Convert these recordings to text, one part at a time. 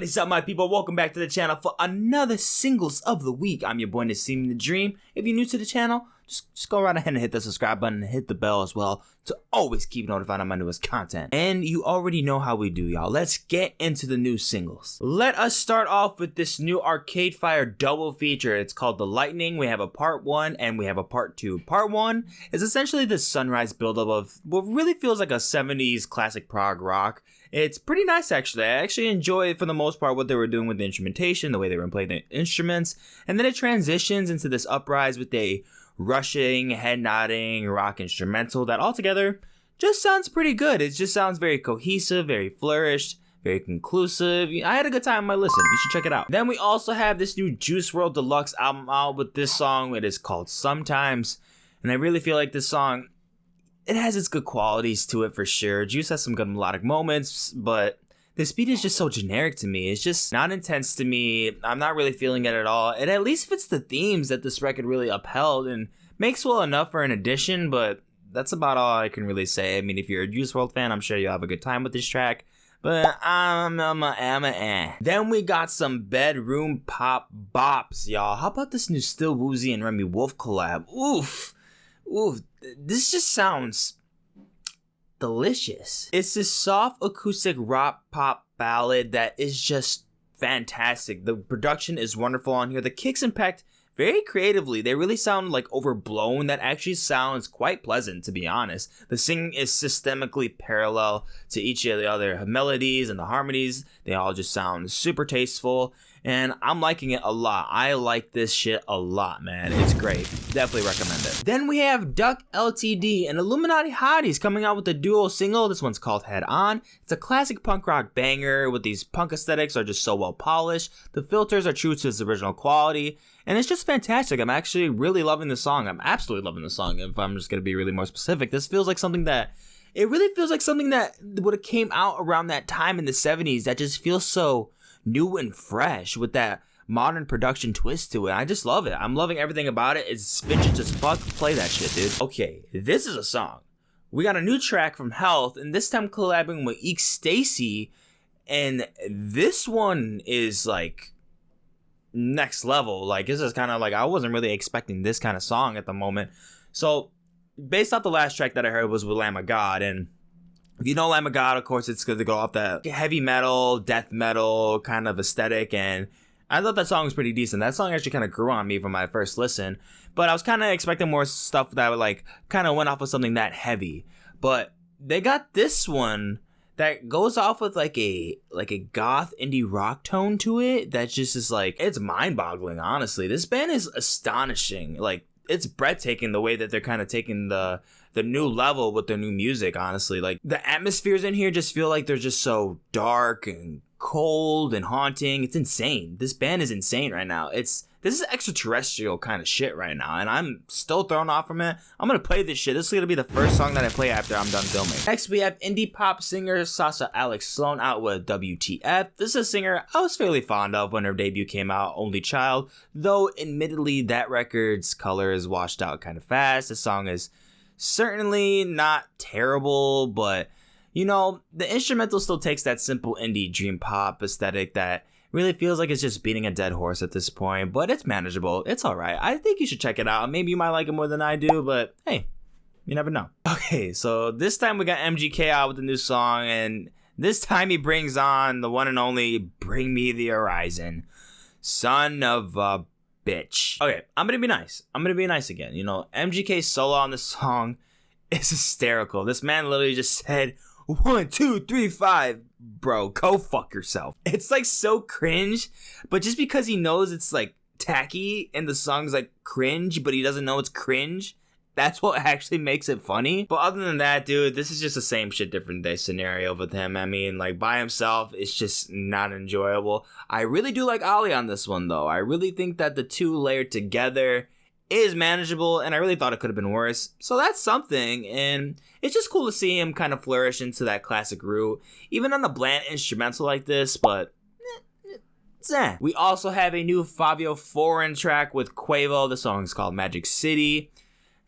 What is up, my people? Welcome back to the channel for another singles of the week. I'm your boy Nassim the Dream. If you're new to the channel, just go right ahead and hit the subscribe button and hit the bell as well to always keep notified on my newest content. And you already know how we do, y'all. Let's get into the new singles. Let us start off with this new Arcade Fire double feature. It's called The Lightning. We have a part 1 and we have a part 2. Part 1 is essentially the sunrise buildup of what really feels like a 70s classic prog rock. It's pretty nice, actually. I actually enjoy, for the most part, what they were doing with the instrumentation, the way they were playing the instruments, and then it transitions into this uprise with a rushing, head-nodding rock instrumental that altogether just sounds pretty good. It just sounds very cohesive, very flourished, very conclusive. I had a good time on my listen. You should check it out. Then we also have this new Juice WRLD Deluxe album out with this song. It is called Sometimes, and I really feel like this song, it has its good qualities to it for sure. Juice has some good melodic moments, but this beat is just so generic to me. It's just not intense to me. I'm not really feeling it at all. It at least fits the themes that this record really upheld and makes well enough for an addition, but that's about all I can really say. I mean, if you're a Juice WRLD fan, I'm sure you'll have a good time with this track, but Then we got some bedroom pop bops, y'all. How about this new Still Woozy and Remy Wolf collab? Oof. This just sounds delicious. It's this soft acoustic rock pop ballad that is just fantastic. The production is wonderful on here. The kicks impact very creatively. They really sound like overblown. That actually sounds quite pleasant, to be honest. The singing is systemically parallel to each of the other melodies and the harmonies. They all just sound super tasteful, and I'm liking it a lot. I like this shit a lot, man. It's great. Definitely recommend it. Then we have Duck Ltd and Illuminati Hotties coming out with a duo single. This one's called Head On. It's a classic punk rock banger with these punk aesthetics are just so well polished. The filters are true to its original quality, and it's just fantastic. I'm actually really loving the song. I'm absolutely loving the song. If I'm just going to be really more specific, this feels like something that, it really feels like something that would have came out around that time in the 70s that just feels so new and fresh with that modern production twist to it. I just love it. I'm loving everything about it. It's vintage as fuck. Play that shit, dude. Okay, this is a song. We got a new track from Health, and this time collabing with EEKSTACY, and this one is like next level. Like, this is kind of like, I wasn't really expecting this kind of song at the moment. So based off the last track that I heard was with Lamb of God, and if you know Lamb of God, of course, it's good to go off that heavy metal, death metal kind of aesthetic, and I thought that song was pretty decent. That song actually kind of grew on me from my first listen, but I was kind of expecting more stuff that would like kind of went off with something that heavy, but they got this one that goes off with like a goth indie rock tone to it that just is like, it's mind-boggling, honestly. This band is astonishing. Like, it's breathtaking the way that they're kind of taking the new level with their new music, honestly. Like, the atmospheres in here just feel like they're just so dark and cold and haunting. It's insane. This band is insane right now. This is extraterrestrial kind of shit right now, and I'm still thrown off from it. I'm gonna play this shit. This is gonna be the first song that I play after I'm done filming. Next, we have indie pop singer Sasha Sloan out with WTF. This is a singer I was fairly fond of when her debut came out, Only Child, though admittedly that record's color is washed out kind of fast. The song is certainly not terrible, but you know, the instrumental still takes that simple indie dream pop aesthetic that really feels like it's just beating a dead horse at this point, but it's manageable. It's all right. I think you should check it out. Maybe you might like it more than I do, but hey, you never know. Okay, so this time we got MGK out with a new song, and this time he brings on the one and only Bring Me the Horizon. Son of a bitch. Okay, I'm gonna be nice. I'm gonna be nice again. You know, MGK's solo on this song is hysterical. This man literally just said, 1, 2, 3, 5. Bro, go fuck yourself. It's like so cringe, but just because he knows it's like tacky and the song's like cringe, but he doesn't know it's cringe, that's what actually makes it funny. But other than that, dude, this is just the same shit, different day scenario with him. I mean, like, by himself, it's just not enjoyable. I really do like Ali on this one, though. I really think that the two layered together is manageable, and I really thought it could have been worse. So that's something, and it's just cool to see him kind of flourish into that classic route, even on a bland instrumental like this, but we also have a new Fabio foreign track with Quavo. The song is called Magic City.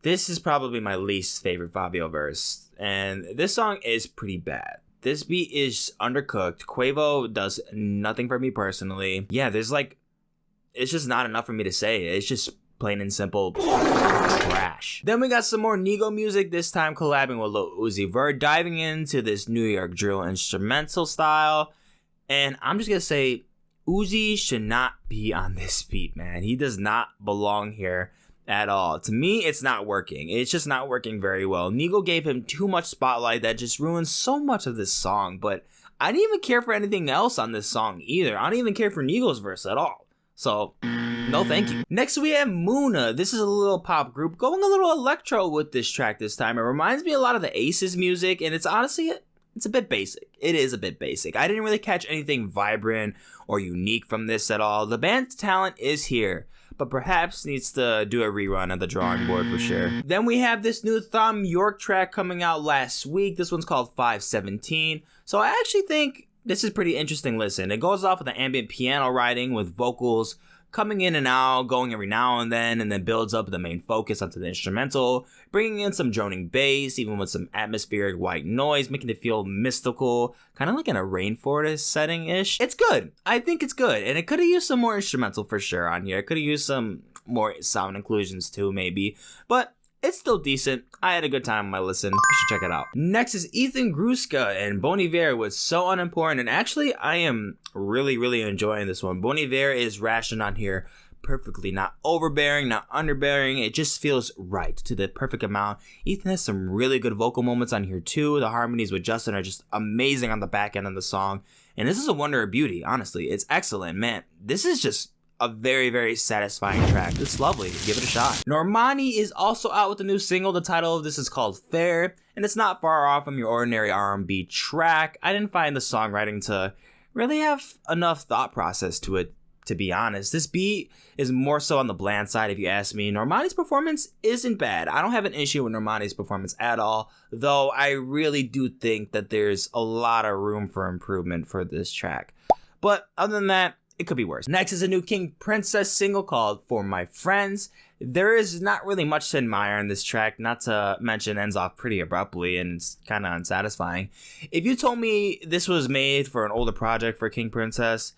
This is probably my least favorite Fabio verse, and this song is pretty bad. This beat is undercooked. Quavo does nothing for me personally. Yeah, it's just not enough for me to say. It's just plain and simple trash. Then we got some more Nigo music, this time collabing with Lil Uzi Vert, diving into this New York drill instrumental style. And I'm just gonna say, Uzi should not be on this beat, man. He does not belong here at all. To me, it's not working. It's just not working very well. Nigo gave him too much spotlight that just ruins so much of this song, but I didn't even care for anything else on this song either. I don't even care for Nigo's verse at all. So, no thank you. Next we have Muna. This is a little pop group going a little electro with this track this time. It reminds me a lot of the Aces music, and it's honestly, it's a bit basic. It is a bit basic. I didn't really catch anything vibrant or unique from this at all. The band's talent is here, but perhaps needs to do a rerun at the drawing board for sure. Then we have this new Thom Yorke track coming out last week. This one's called 517. So I actually think this is pretty interesting listen. It goes off with an ambient piano writing with vocals coming in and out, going every now and then builds up the main focus onto the instrumental, bringing in some droning bass, even with some atmospheric white noise, making it feel mystical, kind of like in a rainforest setting-ish. It's good. I think it's good, and it could have used some more instrumental for sure on here. It could have used some more sound inclusions too, maybe, but it's still decent. I had a good time on my listen. You should check it out. Next is Ethan Gruska and Bon Iver with So Unimportant. And actually, I am really enjoying this one. Bon Iver is rationed on here perfectly. Not overbearing, not underbearing. It just feels right to the perfect amount. Ethan has some really good vocal moments on here too. The harmonies with Justin are just amazing on the back end of the song. And this is a wonder of beauty, honestly. It's excellent, man. This is just a very satisfying track. It's lovely. Give it a shot. Normani is also out with a new single. The title of this is called Fair, and it's not far off from your ordinary R&B track. I didn't find the songwriting to really have enough thought process to it, to be honest. This beat is more so on the bland side, if you ask me. Normani's performance isn't bad. I don't have an issue with Normani's performance at all, though I really do think that there's a lot of room for improvement for this track. But other than that, it could be worse. Next is a new King Princess single called For My Friends. There is not really much to admire in this track, not to mention ends off pretty abruptly and it's kind of unsatisfying. If you told me this was made for an older project for King Princess,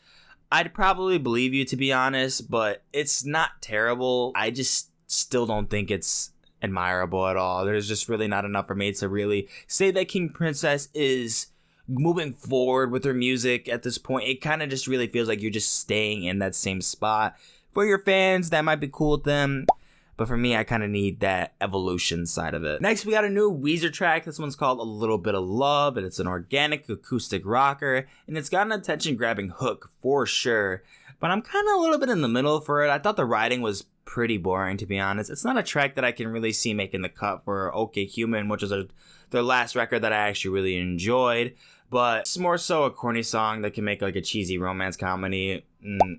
I'd probably believe you, to be honest, but it's not terrible. I just still don't think it's admirable at all. There's just really not enough for me to really say that King Princess is moving forward with her music at this point. It kind of just really feels like you're just staying in that same spot. For your fans, that might be cool with them, but for me, I kind of need that evolution side of it. Next, we got a new Weezer track. This one's called A Little Bit of Love, and it's an organic acoustic rocker, and it's got an attention-grabbing hook for sure, but I'm kind of a little bit in the middle for it. I thought the writing was pretty boring, to be honest. It's not a track that I can really see making the cut for OK Human, which is their last record that I actually really enjoyed. But it's more so a corny song that can make like a cheesy romance comedy.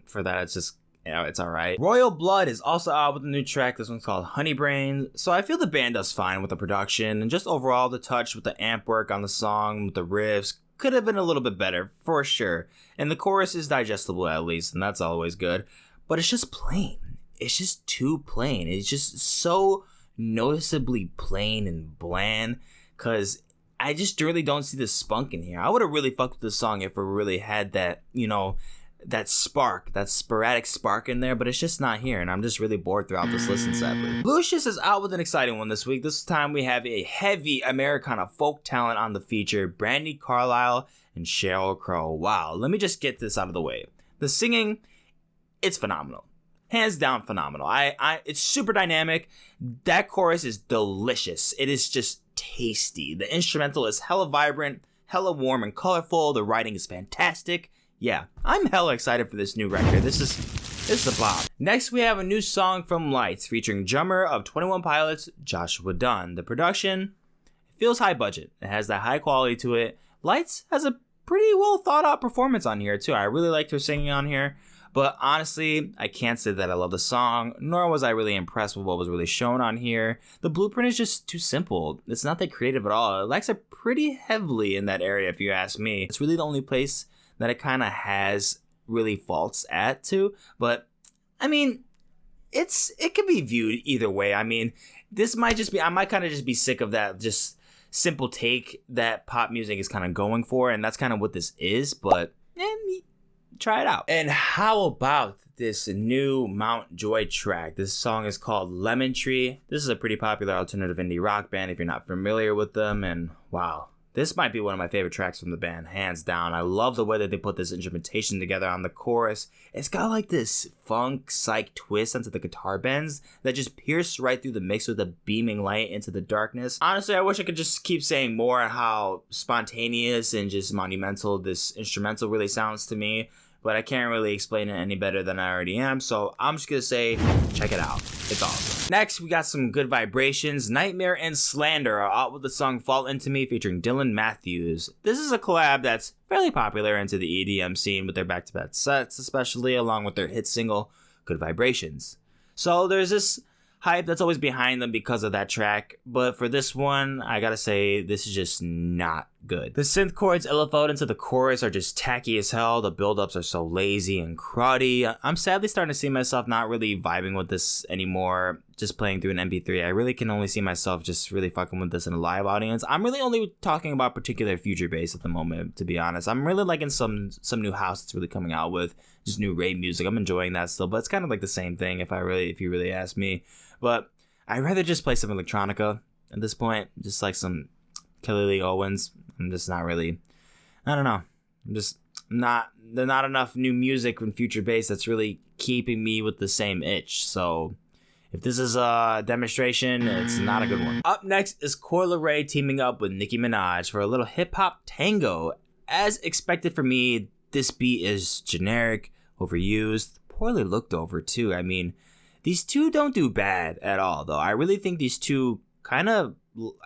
For that, it's just, you know, it's alright. Royal Blood is also out with a new track. This one's called Honey Brain. So I feel the band does fine with the production. And just overall, the touch with the amp work on the song, with the riffs, could have been a little bit better, for sure. And the chorus is digestible at least, and that's always good. But it's just plain. It's just too plain. It's just so noticeably plain and bland. Because I just really don't see the spunk in here. I would have really fucked with this song if it really had that, you know, that spark, that sporadic spark in there, but it's just not here, and I'm just really bored throughout this listen, sadly. Lucius is out with an exciting one this week. This time we have a heavy Americana folk talent on the feature, Brandie, Carlile, and Sheryl Crow. Wow, let me just get this out of the way. The singing, it's phenomenal. Hands down phenomenal. It's super dynamic. That chorus is delicious. It is just tasty. The instrumental is hella vibrant, hella warm and colorful. The writing is fantastic. Yeah, I'm hella excited for this new record. This is a bop. Next, we have a new song from Lights featuring drummer of 21 Pilots, Joshua Dunn. The production, it feels high budget. It has that high quality to it. Lights has a pretty well thought out performance on here too. I really liked her singing on here. But honestly, I can't say that I love the song, nor was I really impressed with what was really shown on here. The blueprint is just too simple. It's not that creative at all. It lacks it pretty heavily in that area, if you ask me. It's really the only place that it kind of has really faults at too. But I mean, it could be viewed either way. I mean, this might just be, I might kind of just be sick of that, just simple take that pop music is kind of going for, and that's kind of what this is, but try it out. And how about this new Mount Joy track? This song is called Lemon Tree. This is a pretty popular alternative indie rock band if you're not familiar with them, and wow, this might be one of my favorite tracks from the band, hands down. I love the way that they put this instrumentation together on the chorus. It's got like this funk psych twist onto the guitar bends that just pierce right through the mix with a beaming light into the darkness. Honestly, I wish I could just keep saying more on how spontaneous and just monumental this instrumental really sounds to me, but I can't really explain it any better than I already am, so I'm just gonna say, check it out. It's awesome. Next, we got some good vibrations. Nightmare and Slander are out with the song Fall Into Me featuring Dylan Matthews. This is a collab that's fairly popular into the EDM scene with their back-to-back sets, especially along with their hit single, Good Vibrations. So there's this hype that's always behind them because of that track, but for this one, I gotta say, this is just not good. The synth chords LFO'd into the chorus are just tacky as hell. The build-ups are so lazy and cruddy. I'm sadly starting to see myself not really vibing with this anymore, just playing through an MP3. I really can only see myself just really fucking with this in a live audience. I'm really only talking about particular future bass at the moment, to be honest. I'm really liking some new house that's really coming out with just new rave music. I'm enjoying that still, but it's kind of like the same thing if you really ask me. But I'd rather just play some electronica at this point, just like some Kelly Lee Owens. I'm just not really, I don't know. There's not enough new music from future bass that's really keeping me with the same itch. So if this is a demonstration, it's not a good one. Up next is Coi Leray teaming up with Nicki Minaj for a little hip-hop tango. As expected for me, this beat is generic, overused, poorly looked over too. I mean, these two don't do bad at all, though. I really think these two I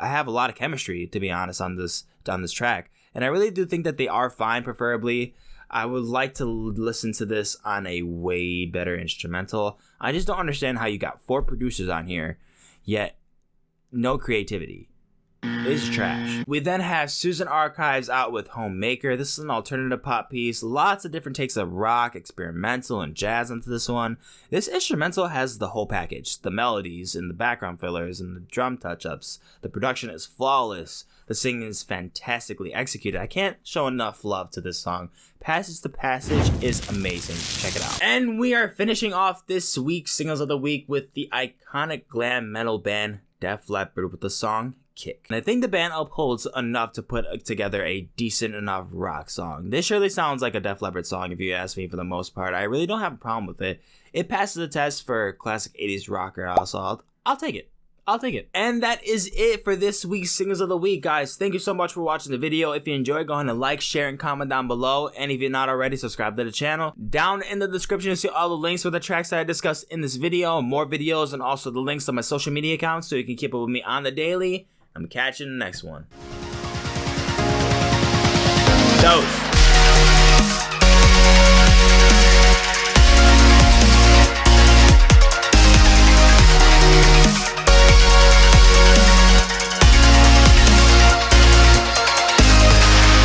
have a lot of chemistry, to be honest, on this track. And I really do think that they are fine, preferably. I would like to listen to this on a way better instrumental. I just don't understand how you got 4 producers on here, yet no creativity. It's trash. We then have Susan Archives out with Homemaker. This is an alternative pop piece. Lots of different takes of rock, experimental, and jazz into this one. This instrumental has the whole package. The melodies and the background fillers and the drum touch-ups. The production is flawless. The singing is fantastically executed. I can't show enough love to this song. Passage to Passage is amazing. Check it out. And we are finishing off this week's Singles of the Week with the iconic glam metal band Def Leppard with the song Kick. And I think the band upholds enough to put together a decent enough rock song. This surely sounds like a Def Leppard song if you ask me for the most part. I really don't have a problem with it. It passes the test for classic 80s rocker also. I'll take it. I'll take it. And that is it for this week's Singles of the Week, guys. Thank you so much for watching the video. If you enjoyed, go ahead and like, share, and comment down below. And if you're not already, subscribe to the channel. Down in the description, you'll see all the links for the tracks that I discussed in this video, more videos, and also the links to my social media accounts so you can keep up with me on the daily. I'm catching the next one. Dose.